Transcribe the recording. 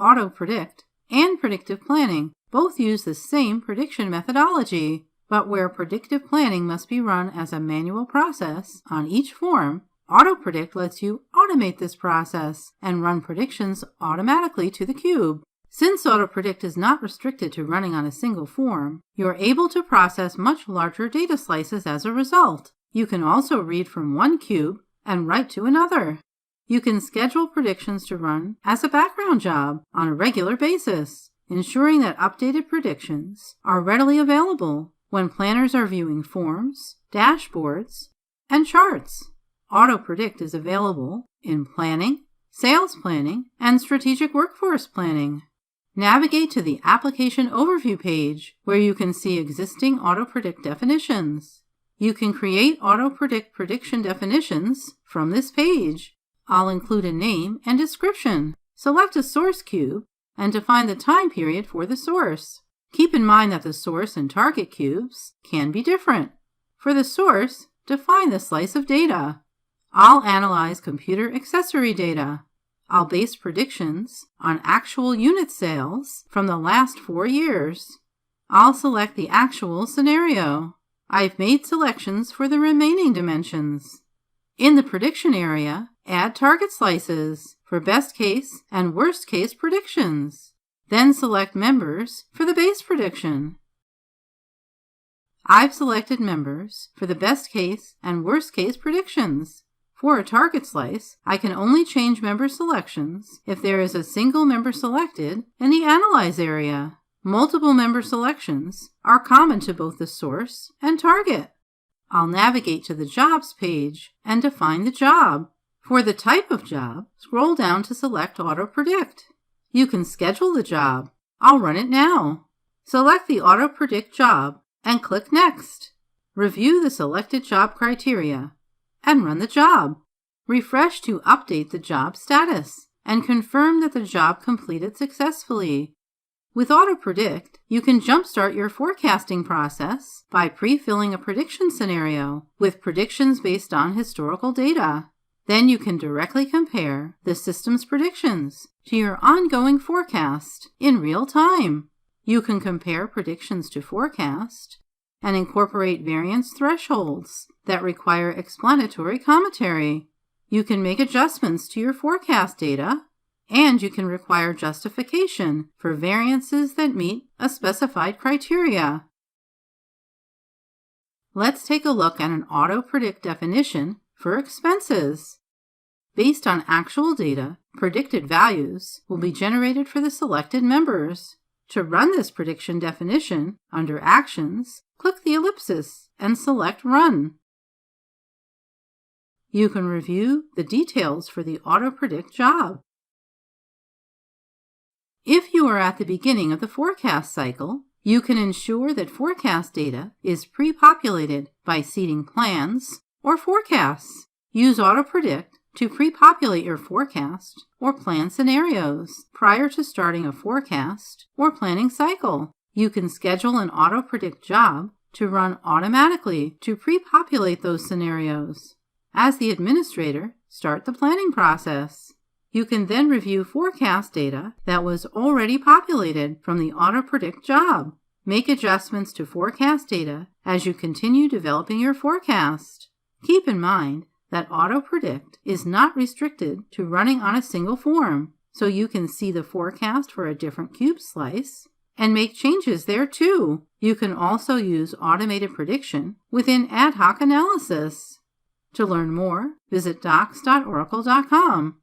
Auto-predict, and predictive planning both use the same prediction methodology, but where predictive planning must be run as a manual process on each form, Auto-predict lets you automate this process and run predictions automatically to the cube. Since Auto-predict is not restricted to running on a single form, you're able to process much larger data slices as a result. You can also read from one cube and write to another. You can schedule predictions to run as a background job on a regular basis, ensuring that updated predictions are readily available when planners are viewing forms, dashboards, and charts. Auto-predict is available in planning, sales planning, and strategic workforce planning. Navigate to the Application Overview page, where you can see existing Auto-predict definitions. You can create Auto-predict prediction definitions from this page. I'll include a name and description. Select a source cube and define the time period for the source. Keep in mind that the source and target cubes can be different. For the source, define the slice of data. I'll analyze computer accessory data. I'll base predictions on actual unit sales from the last 4 years. I'll select the actual scenario. I've made selections for the remaining dimensions. In the prediction area, add target slices for best case and worst case predictions. Then select members for the base prediction. I've selected members for the best case and worst case predictions. For a target slice, I can only change member selections if there is a single member selected in the Analyze area. Multiple member selections are common to both the source and target. I'll navigate to the Jobs page and define the job. For the type of job, scroll down to select Auto-predict. You can schedule the job. I'll run it now. Select the Auto-predict job and click Next. Review the selected job criteria and run the job. Refresh to update the job status and confirm that the job completed successfully. With Auto-predict, you can jumpstart your forecasting process by pre-filling a prediction scenario with predictions based on historical data. Then you can directly compare the system's predictions to your ongoing forecast in real time. You can compare predictions to forecast and incorporate variance thresholds that require explanatory commentary. You can make adjustments to your forecast data, and you can require justification for variances that meet a specified criteria. Let's take a look at an Auto-predict definition for expenses. Based on actual data, predicted values will be generated for the selected members. To run this prediction definition, under Actions, click the ellipsis and select Run. You can review the details for the Auto-predict job. If you are at the beginning of the forecast cycle, you can ensure that forecast data is pre-populated by seeding plans or forecasts. Use Auto-predict to pre-populate your forecast or plan scenarios prior to starting a forecast or planning cycle. You can schedule an Auto-predict job to run automatically to pre-populate those scenarios. As the administrator, start the planning process. You can then review forecast data that was already populated from the Auto-predict job. Make adjustments to forecast data as you continue developing your forecast. Keep in mind that Auto-predict is not restricted to running on a single form, so you can see the forecast for a different cube slice and make changes there too. You can also use automated prediction within ad hoc analysis. To learn more, visit docs.oracle.com.